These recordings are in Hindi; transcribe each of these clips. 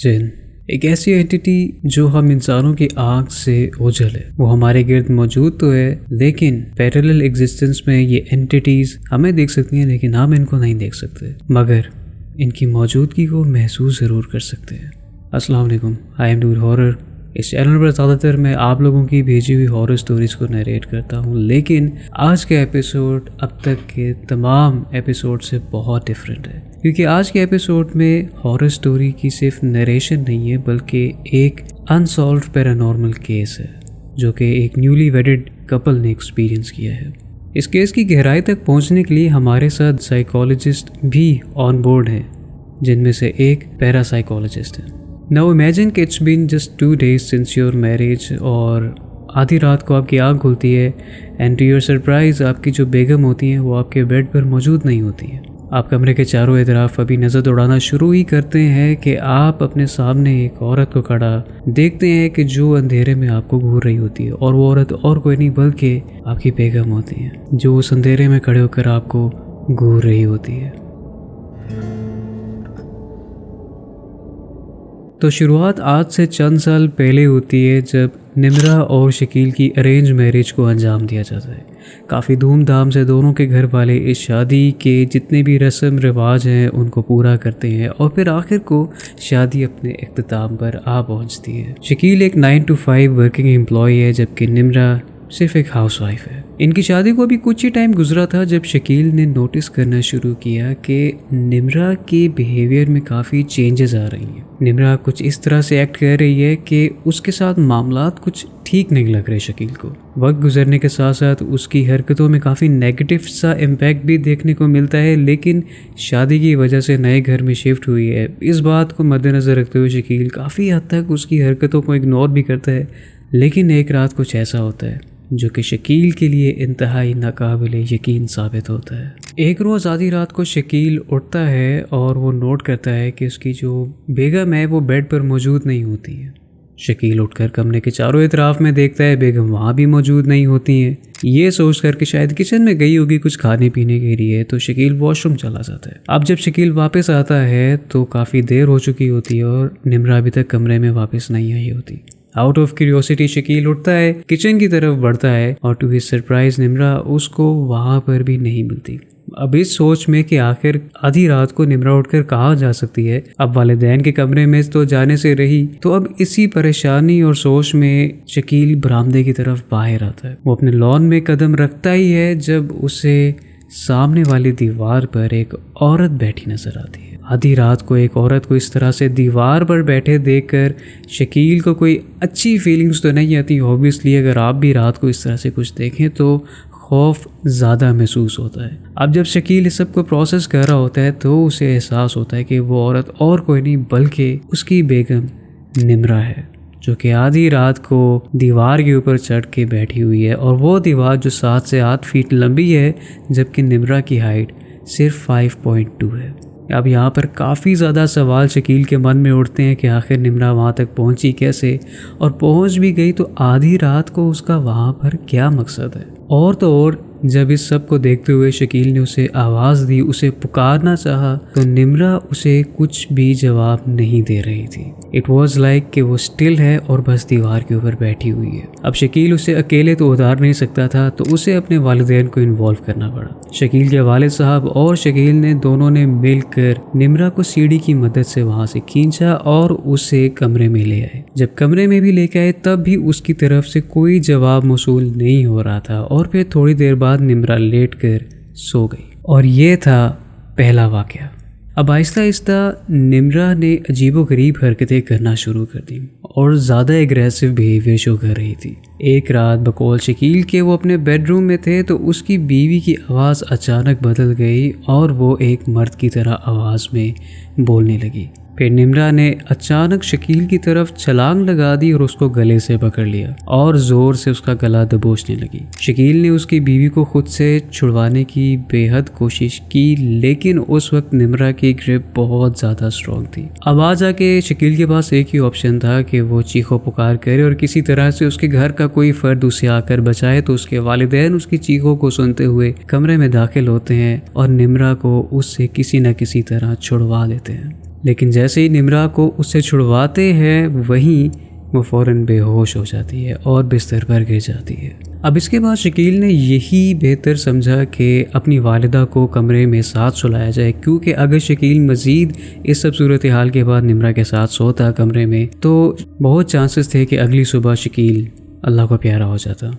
जिन एक ऐसी एंटिटी जो हम इंसानों की आंख से ओझल है। वो हमारे गिर्द मौजूद तो है, लेकिन पैरेलल एग्जिस्टेंस में ये एंटिटीज हमें देख सकती हैं, लेकिन हम इनको नहीं देख सकते, मगर इनकी मौजूदगी को महसूस ज़रूर कर सकते हैं। अस्सलाम वालेकुम, आई एम डूर हॉरर। इस चैनल पर ज़्यादातर मैं आप लोगों की भेजी हुई हॉरर स्टोरीज़ को नरेट करता हूँ, लेकिन आज का एपिसोड अब तक के तमाम एपिसोड से बहुत डिफरेंट है, क्योंकि आज के एपिसोड में हॉरर स्टोरी की सिर्फ नरेशन नहीं है, बल्कि एक अनसॉल्व्ड पैरानॉर्मल केस है जो कि एक न्यूली वेडेड कपल ने एक्सपीरियंस किया है। इस केस की गहराई तक पहुँचने के लिए हमारे साथ साइकोलॉजिस्ट भी ऑन बोर्ड हैं, जिनमें से एक पैरासाइकोलॉजिस्ट है। Now imagine कि it's been just 2 days since your marriage और आधी रात को आपकी आँख खुलती है एंड टू योर सरप्राइज़ आपकी जो बेगम होती हैं वो आपके बेड पर मौजूद नहीं होती हैं। आप कमरे के चारों तरफ अभी नज़र दौड़ाना शुरू ही करते हैं कि आप अपने सामने एक औरत को खड़ा देखते हैं कि जो अंधेरे में आपको घूर रही होती है, और वो औरत और कोई नहीं बल्कि आपकी बेगम होती है, जो उस अंधेरे में खड़े होकर आपको घूर रही होती है। तो शुरुआत आज से चंद साल पहले होती है, जब निम्रा और शकील की अरेंज मैरिज को अंजाम दिया जाता है। काफ़ी धूमधाम से दोनों के घर वाले इस शादी के जितने भी रस्म रिवाज हैं उनको पूरा करते हैं, और फिर आखिर को शादी अपने इख्तिताम पर आ पहुंचती है। शकील एक 9 to 5 वर्किंग एम्प्लॉय है, जबकि निम्रा सिर्फ एक हाउसवाइफ है। इनकी शादी को अभी कुछ ही टाइम गुजरा था जब शकील ने नोटिस करना शुरू किया कि निम्रा के बिहेवियर में काफ़ी चेंजेस आ रही हैं। निम्रा कुछ इस तरह से एक्ट कर रही है कि उसके साथ मामलात कुछ ठीक नहीं लग रहे शकील को। वक्त गुजरने के साथ साथ उसकी हरकतों में काफ़ी नेगेटिव सा इम्पैक्ट भी देखने को मिलता है, लेकिन शादी की वजह से नए घर में शिफ्ट हुई है। इस बात को मद्देनज़र रखते हुए शकील काफ़ी हद तक उसकी हरकतों को इग्नोर भी करता है। लेकिन एक रात कुछ ऐसा होता है जो कि शकील के लिए इंतहाई नाकाबिले यकीन साबित होता है। एक रोज़ आधी रात को शकील उठता है और वो नोट करता है कि उसकी जो बेगम है वो बेड पर मौजूद नहीं होती है। शकील उठकर कमरे के चारों तरफ में देखता है, बेगम वहाँ भी मौजूद नहीं होती हैं। ये सोच कर कि शायद किचन में गई होगी कुछ खाने पीने के लिए, तो शकील वॉशरूम चला जाता है। अब जब शकील वापस आता है तो काफ़ी देर हो चुकी होती है और निम्रा अभी तक कमरे में वापस नहीं आई होती। आउट ऑफ क्यूरियोसिटी शकील उठता है, किचन की तरफ बढ़ता है, और टू हिज सरप्राइज निम्रा उसको वहाँ पर भी नहीं मिलती। अब इस सोच में कि आखिर आधी रात को निम्रा उठकर कहाँ जा सकती है, अब वालिदैन के कमरे में तो जाने से रही, तो अब इसी परेशानी और सोच में शकील बरामदे की तरफ बाहर आता है। वो अपने लॉन में कदम रखता ही है जब उसे सामने वाली दीवार पर एक औरत बैठी नजर आती है। आधी रात को एक औरत को इस तरह से दीवार पर बैठे देखकर शकील को कोई अच्छी फीलिंग्स तो नहीं आती। ऑब्वियसली अगर आप भी रात को इस तरह से कुछ देखें तो खौफ ज़्यादा महसूस होता है। अब जब शकील इस सब को प्रोसेस कर रहा होता है तो उसे एहसास होता है कि वो औरत और कोई नहीं बल्कि उसकी बेगम निम्रा है, जो कि आधी रात को दीवार के ऊपर चढ़ के बैठी हुई है, और वो दीवार जो 7 से 8 फीट लंबी है, जबकि निम्रा की हाइट सिर्फ 5.2 है। अब यहाँ पर काफ़ी ज़्यादा सवाल शकील के मन में उठते हैं कि आखिर निम्रा वहाँ तक पहुँची कैसे, और पहुँच भी गई तो आधी रात को उसका वहाँ पर क्या मकसद है। और तो और जब इस सब को देखते हुए शकील ने उसे आवाज़ दी, उसे पुकारना चाहा, तो निम्रा उसे कुछ भी जवाब नहीं दे रही थी। इट वॉज लाइक कि वो स्टिल है और बस दीवार के ऊपर बैठी हुई है। अब शकील उसे अकेले तो उतार नहीं सकता था, तो उसे अपने वालिदैन को इन्वॉल्व करना पड़ा। शकील के वालिद साहब और शकील ने दोनों ने मिलकर निम्रा को सीढ़ी की मदद से वहाँ से खींचा और उसे कमरे में ले आए। जब कमरे में भी लेके आए तब भी उसकी तरफ से कोई जवाब मौसूल नहीं हो रहा था, और फिर थोड़ी देर बाद निम्रा लेट कर सो गई। और ये था पहला वाक़या। अब आहिस्ता आहिस्ता निम्रा ने अजीबोगरीब हरकतें करना शुरू कर दी और ज़्यादा एग्रेसिव बिहेवियर शो कर रही थी। एक रात बकौल शकील के वो अपने बेडरूम में थे तो उसकी बीवी की आवाज़ अचानक बदल गई और वो एक मर्द की तरह आवाज़ में बोलने लगी। फिर निम्रा ने अचानक शकील की तरफ छलांग लगा दी और उसको गले से पकड़ लिया और ज़ोर से उसका गला दबोचने लगी। शकील ने उसकी बीवी को खुद से छुड़वाने की बेहद कोशिश की, लेकिन उस वक्त निम्रा की ग्रिप बहुत ज़्यादा स्ट्रॉन्ग थी। अब आ जाके शकील के पास एक ही ऑप्शन था कि वो चीखो पुकार करे और किसी तरह से उसके घर का कोई फर्द उसे आकर बचाए। तो उसके वालिदैन उसकी चीखों को सुनते हुए कमरे में दाखिल होते हैं और निम्रा को उससे किसी न किसी तरह छुड़वा लेते हैं। लेकिन जैसे ही निम्रा को उससे छुड़वाते हैं वहीं वो फ़ौरन बेहोश हो जाती है और बिस्तर पर गिर जाती है। अब इसके बाद शकील ने यही बेहतर समझा कि अपनी वालिदा को कमरे में साथ सुलाया जाए, क्योंकि अगर शकील मज़ीद इस सब सूरत हाल के बाद निम्रा के साथ सोता कमरे में तो बहुत चांसेस थे कि अगली सुबह शकील अल्लाह को प्यारा हो जाता।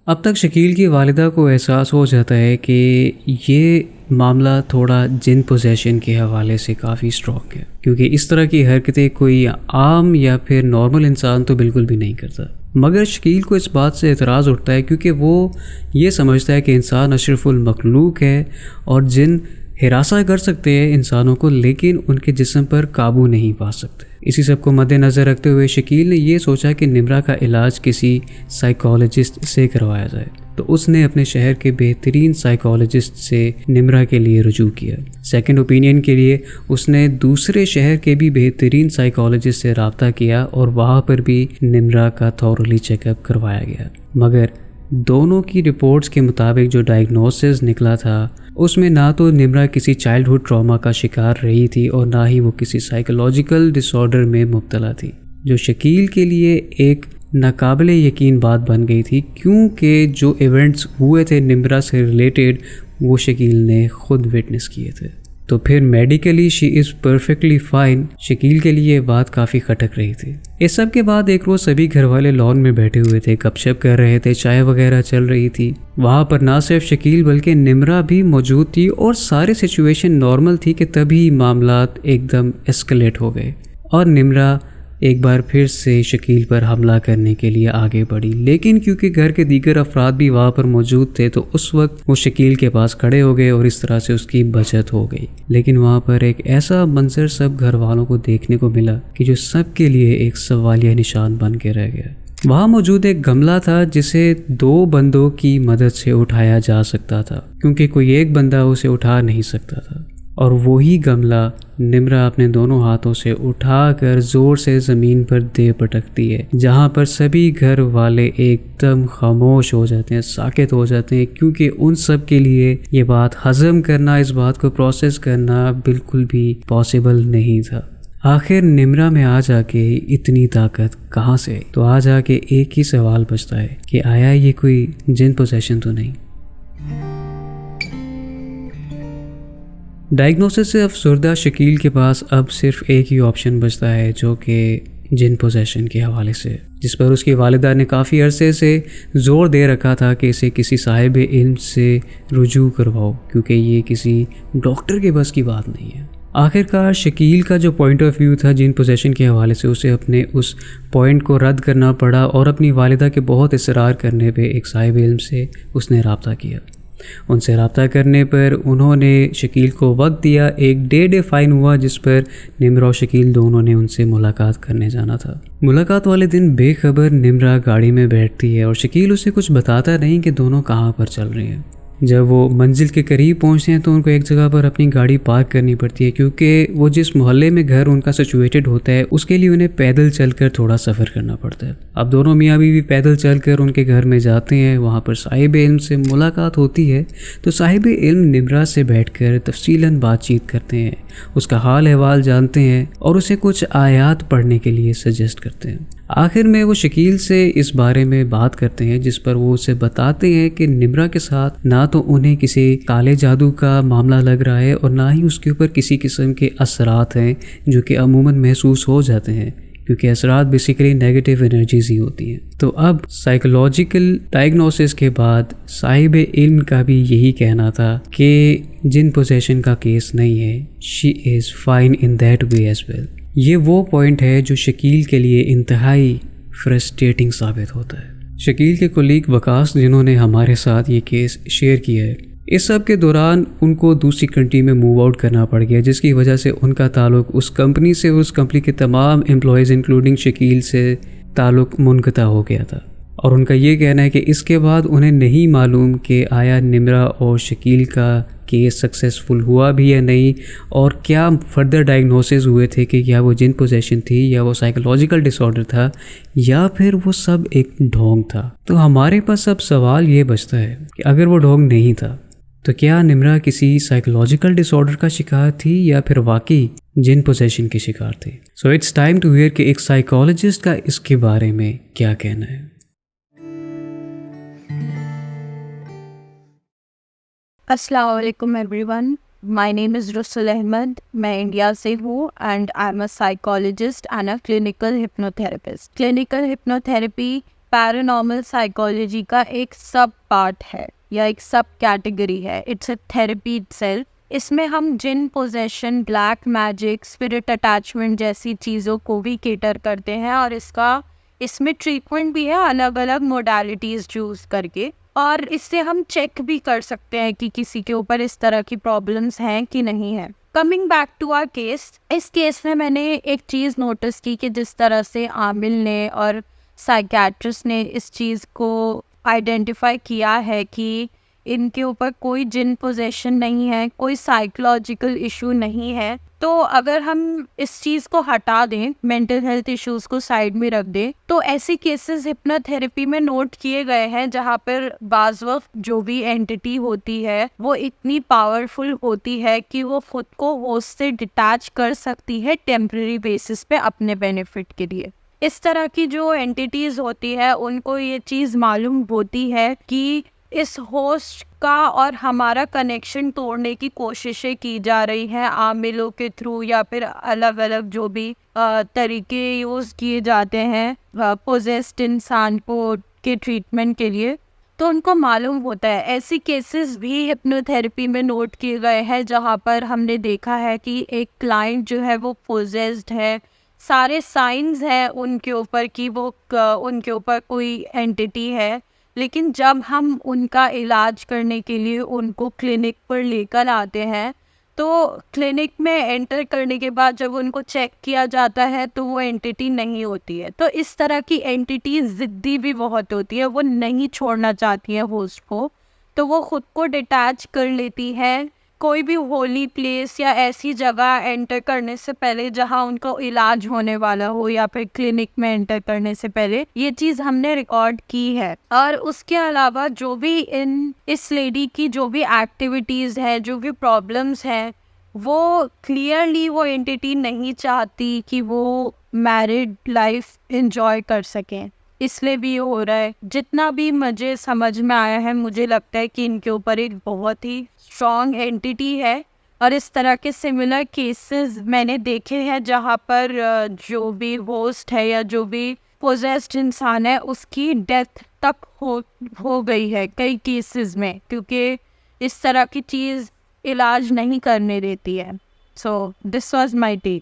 अब तक शकील की वालिदा को एहसास हो जाता है कि ये मामला थोड़ा जिन पोजेशन के हवाले से काफ़ी स्ट्रॉन्ग है, क्योंकि इस तरह की हरकतें कोई आम या फिर नॉर्मल इंसान तो बिल्कुल भी नहीं करता। मगर शकील को इस बात से एतराज़ उठता है क्योंकि वो ये समझता है कि इंसान अशरफुल मखलूक है और जिन हिरासा कर सकते हैं इंसानों को, लेकिन उनके जिस्म पर काबू नहीं पा सकते। इसी सब को मद्देनज़र रखते हुए शकील ने यह सोचा कि निम्रा का इलाज किसी साइकोलॉजिस्ट से करवाया जाए, तो उसने अपने शहर के बेहतरीन साइकोलॉजिस्ट से निम्रा के लिए रुजू किया। सेकंड ओपिनियन के लिए उसने दूसरे शहर के भी बेहतरीन साइकोलॉजिस्ट से रब्ता किया और वहाँ पर भी निम्रा का थॉरली चेकअप करवाया गया। मगर दोनों की रिपोर्ट्स के मुताबिक जो डायग्नोसिस निकला था उसमें ना तो निम्रा किसी चाइल्डहुड ट्रॉमा का शिकार रही थी और ना ही वो किसी साइकोलॉजिकल डिसऑर्डर में मुब्तला थी, जो शकील के लिए एक नाकाबिले यकीन बात बन गई थी, क्योंकि जो इवेंट्स हुए थे निम्रा से रिलेटेड वो शकील ने खुद विटनेस किए थे। तो फिर medically she is perfectly fine, Shakeel के लिए बात काफ़ी खटक रही थी। इस सब के बाद एक रोज़ सभी घर वाले लॉन में बैठे हुए थे, गपशप कर रहे थे, चाय वगैरह चल रही थी। वहाँ पर ना सिर्फ शकील बल्कि निम्रा भी मौजूद थी और सारे सिचुएशन नॉर्मल थी कि तभी मामलात एकदम एस्केलेट हो गए और निम्रा एक बार फिर से शकील पर हमला करने के लिए आगे बढ़ी। लेकिन क्योंकि घर के दीगर अफराद भी वहाँ पर मौजूद थे तो उस वक्त वो शकील के पास खड़े हो गए और इस तरह से उसकी बचत हो गई। लेकिन वहाँ पर एक ऐसा मंजर सब घर वालों को देखने को मिला कि जो सब के लिए एक सवालिया निशान बन के रह गया। वहाँ मौजूद एक गमला था जिसे 2 बंदों की मदद से उठाया जा सकता था, क्योंकि कोई एक बंदा उसे उठा नहीं सकता था। और वही गमला निम्रा अपने दोनों हाथों से उठाकर ज़ोर से ज़मीन पर दे पटकती है, जहाँ पर सभी घर वाले एकदम खामोश हो जाते हैं, साकित हो जाते हैं, क्योंकि उन सब के लिए ये बात हज़म करना, इस बात को प्रोसेस करना बिल्कुल भी पॉसिबल नहीं था। आखिर निम्रा में आ जाके इतनी ताकत कहाँ से आई? तो आ जाके एक ही सवाल बचता है कि आया ये कोई जिन पोसेशन तो नहीं। डायग्नोसिस से अफसरदा शकील के पास अब सिर्फ एक ही ऑप्शन बचता है, जो कि जिन पोजेशन के हवाले से, जिस पर उसकी वालिदा ने काफ़ी अरसे से ज़ोर दे रखा था कि इसे किसी साहिब इल्म से रुजू करवाओ, क्योंकि ये किसी डॉक्टर के बस की बात नहीं है। आखिरकार शकील का जो पॉइंट ऑफ व्यू था जिन पोजेशन के हवाले से, उसे अपने उस पॉइंट को रद्द करना पड़ा और अपनी वालिदा के बहुत इसरार करने पे एक साहिब इल्म से उसने रब्ता किया। उनसे रब्ता करने पर उन्होंने शकील को वक्त दिया। एक डे फाइन हुआ जिस पर निम्रा और शकील दोनों ने उनसे मुलाकात करने जाना था। मुलाकात वाले दिन बेखबर निम्रा गाड़ी में बैठती है और शकील उसे कुछ बताता नहीं कि दोनों कहाँ पर चल रहे हैं। जब वो मंजिल के करीब पहुंचते हैं तो उनको एक जगह पर अपनी गाड़ी पार्क करनी पड़ती है, क्योंकि वो जिस मोहल्ले में घर उनका सिचुएटेड होता है उसके लिए उन्हें पैदल चलकर थोड़ा सफ़र करना पड़ता है। अब दोनों मियाँ बीवी पैदल चलकर उनके घर में जाते हैं। वहाँ पर साहिब इल्म से मुलाकात होती है तो साहिब इल्म निम्रा से बैठकर तफसीलन बातचीत करते हैं, उसका हाल अहवाल जानते हैं और उसे कुछ आयात पढ़ने के लिए सजेस्ट करते हैं। आखिर में वो शकील से इस बारे में बात करते हैं, जिस पर वो उसे बताते हैं कि निम्रा के साथ ना तो उन्हें किसी काले जादू का मामला लग रहा है और ना ही उसके ऊपर किसी किस्म के असरात हैं जो कि अमूमन महसूस हो जाते हैं, क्योंकि असरात बेसिकली नेगेटिव एनर्जीज ही होती हैं। तो अब साइकोलॉजिकल डायग्नोसिस के बाद साहिब इल्म का भी यही कहना था कि जिन पोजेशन का केस नहीं है, she is fine in that way as well. ये वो पॉइंट है जो शकील के लिए इंतहाई फ्रस्ट्रेटिंग साबित होता है। शकील के कोलीग वकास, जिन्होंने हमारे साथ ये केस शेयर किया है, इस सब के दौरान उनको दूसरी कंट्री में मूव आउट करना पड़ गया, जिसकी वजह से उनका ताल्लुक उस कंपनी से, उस कंपनी के तमाम एम्प्लॉयज़ इंक्लूडिंग शकील से ताल्लुक मुनक़ता हो गया था। और उनका ये कहना है कि इसके बाद उन्हें नहीं मालूम कि आया निम्रा और शकील का केस सक्सेसफुल हुआ भी या नहीं, और क्या फर्दर डायग्नोसिस हुए थे कि क्या वो जिन पोजेशन थी या वो साइकोलॉजिकल डिसऑर्डर था या फिर वो सब एक ढोंग था। तो हमारे पास अब सवाल ये बचता है कि अगर वो ढोंग नहीं था तो क्या निम्रा किसी साइकोलॉजिकल डिसऑर्डर का शिकार थी या फिर वाकई जिन पोजेशन की शिकार थी? So it's time to hear कि एक साइकोलॉजिस्ट का इसके बारे में क्या कहना है। अस्सलाम वालेकुम एवरीवन, माय नेम इज़ रुसल अहमद। मैं इंडिया से हूँ and I am a psychologist and a clinical hypnotherapist. Clinical hypnotherapy paranormal psychology का एक सब पार्ट है या एक सब कैटेगरी है। It's a therapy itself. इसमें हम जिन possession, black magic, spirit attachment जैसी चीज़ों को भी केटर करते हैं और इसमें ट्रीटमेंट भी है अलग अलग मोडालिटीज़ चूज़ करके, और इससे हम चेक भी कर सकते हैं कि किसी के ऊपर इस तरह की प्रॉब्लम्स हैं कि नहीं है। Coming back to our case, इस केस में मैंने एक चीज़ नोटिस की कि जिस तरह से आमिल ने और साइकियाट्रिस्ट ने इस चीज़ को आइडेंटिफाई किया है कि इनके ऊपर कोई जिन पोजेशन नहीं है, कोई साइकोलॉजिकल इशू नहीं है, तो अगर हम इस चीज़ को हटा दें, मेंटल हेल्थ इश्यूज़ को साइड में रख दें, तो ऐसे केसेस हिप्नोथेरेपी में नोट किए गए हैं जहाँ पर बाज़ वक्त जो भी एंटिटी होती है वो इतनी पावरफुल होती है कि वो खुद को होस्ट से डिटैच कर सकती है टेम्परेरी बेसिस पे अपने बेनिफिट के लिए। इस तरह की जो एंटिटीज़ होती है उनको ये चीज़ मालूम होती है कि इस होस्ट का और हमारा कनेक्शन तोड़ने की कोशिशें की जा रही हैं आमिलों के थ्रू या फिर अलग अलग जो भी तरीके यूज़ किए जाते हैं पोजेस्ड इंसान को के ट्रीटमेंट के लिए, तो उनको मालूम होता है। ऐसी केसेस भी हिप्नोथेरेपी में नोट किए गए हैं जहाँ पर हमने देखा है कि एक क्लाइंट जो है वो पोजेस्ड है, सारे साइंस हैं उनके ऊपर कि वो उनके ऊपर कोई एंटिटी है, लेकिन जब हम उनका इलाज करने के लिए उनको क्लिनिक पर लेकर आते हैं तो क्लिनिक में एंटर करने के बाद जब उनको चेक किया जाता है तो वो एंटिटी नहीं होती है। तो इस तरह की एंटिटी ज़िद्दी भी बहुत होती है, वो नहीं छोड़ना चाहती है होस्ट को, तो वो खुद को डिटैच कर लेती है कोई भी होली प्लेस या ऐसी जगह एंटर करने से पहले जहां उनको इलाज होने वाला हो या फिर क्लिनिक में एंटर करने से पहले। ये चीज़ हमने रिकॉर्ड की है। और उसके अलावा जो भी इस लेडी की जो भी एक्टिविटीज़ है, जो भी प्रॉब्लम्स हैं, वो क्लियरली वो एंटिटी नहीं चाहती कि वो मैरिड लाइफ एंजॉय कर सकें, इसलिए भी ये हो रहा है। जितना भी मुझे समझ में आया है, मुझे लगता है कि इनके ऊपर एक बहुत ही स्ट्रॉन्ग एंटिटी है और इस तरह के सिमिलर केसेस मैंने देखे हैं जहाँ पर जो भी होस्ट है या जो भी पोजेस्ड इंसान है उसकी डेथ तक हो गई है कई केसेस में, क्योंकि इस तरह की चीज़ इलाज नहीं करने देती है। So this was my take.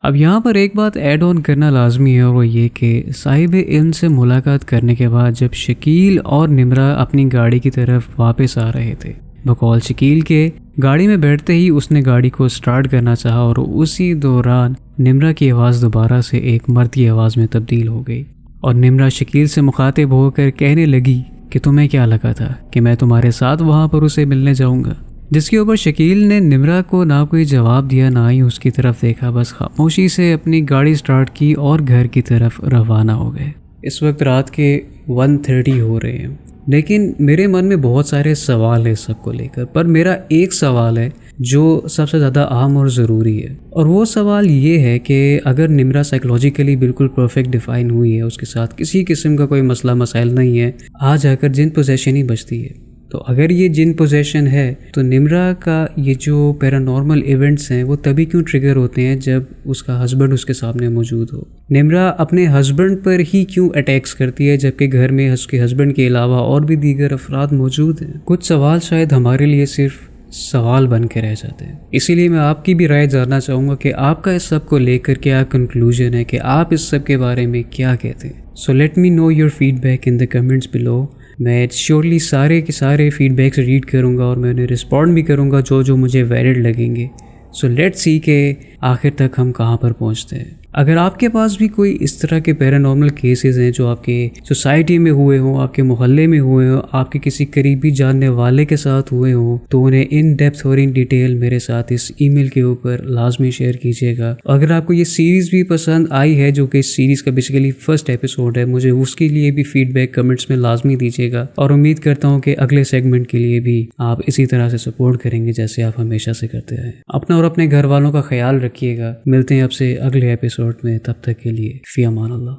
अब यहाँ पर एक बात ऐड ऑन करना लाजमी है और वो ये कि साहिब इल्म से मुलाकात करने के बाद जब शकील और निम्रा अपनी गाड़ी की तरफ वापस आ रहे थे, बकौल शकील के गाड़ी में बैठते ही उसने गाड़ी को स्टार्ट करना चाहा और उसी दौरान निम्रा की आवाज़ दोबारा से एक मर्द की आवाज़ में तब्दील हो गई और निम्रा शकील से मुखातिब होकर कहने लगी कि तुम्हें क्या लगा था कि मैं तुम्हारे साथ वहाँ पर उसे मिलने जाऊँगा, जिसके ऊपर शकील ने निम्रा को ना कोई जवाब दिया ना ही उसकी तरफ देखा, बस खामोशी से अपनी गाड़ी स्टार्ट की और घर की तरफ रवाना हो गए। इस वक्त रात के 1:30 हो रहे हैं, लेकिन मेरे मन में बहुत सारे सवाल हैं सबको लेकर, पर मेरा एक सवाल है जो सबसे ज़्यादा अहम और ज़रूरी है, और वो सवाल ये है कि अगर निम्रा साइकोलॉजिकली बिल्कुल परफेक्ट डिफ़ाइन हुई है, उसके साथ किसी किस्म का कोई मसला मसाइल नहीं है, आ जाकर जिन पोजेशन ही बचती है, तो अगर ये जिन पोजेशन है तो निम्रा का ये जो पैरानॉर्मल इवेंट्स हैं वो तभी क्यों ट्रिगर होते हैं जब उसका हस्बैंड उसके सामने मौजूद हो? निम्रा अपने हस्बैंड पर ही क्यों अटैक्स करती है जबकि घर में उसके हस्बैंड के अलावा और भी दीगर अफराद मौजूद हैं? कुछ सवाल शायद हमारे लिए सिर्फ सवाल बन के रह जाते हैं। इसीलिए मैं आपकी भी राय जानना चाहूँगा कि आपका इस सब को लेकर क्या कंक्लूजन है, कि आप इस सब के बारे में क्या कहते हैं। So let me know your feedback in the comments below. मैं श्योरली सारे के सारे फीडबैक्स रीड करूँगा और मैं उन्हें रिस्पॉन्ड भी करूँगा जो जो मुझे वैलिड लगेंगे। सो लेट्स सी के आखिर तक हम कहाँ पर पहुँचते हैं। अगर आपके पास भी कोई इस तरह के पैरानॉर्मल केसेस हैं जो आपके सोसाइटी में हुए हों, आपके मोहल्ले में हुए हों, आपके किसी करीबी जानने वाले के साथ हुए हों, तो उन्हें इन डेप्थ और इन डिटेल मेरे साथ इस ईमेल के ऊपर लाजमी शेयर कीजिएगा। अगर आपको ये सीरीज़ भी पसंद आई है, जो कि इस सीरीज़ का बेसिकली फर्स्ट एपिसोड है, मुझे उसके लिए भी फीडबैक कमेंट्स में लाजमी दीजिएगा और उम्मीद करता हूँ कि अगले सेगमेंट के लिए भी आप इसी तरह से सपोर्ट करेंगे जैसे आप हमेशा से करते हैं। अपना और अपने घर वालों का ख्याल रखिएगा। मिलते हैं आपसे अगले एपिसोड में, तब तक के लिए फ़ी अमान अल्लाह।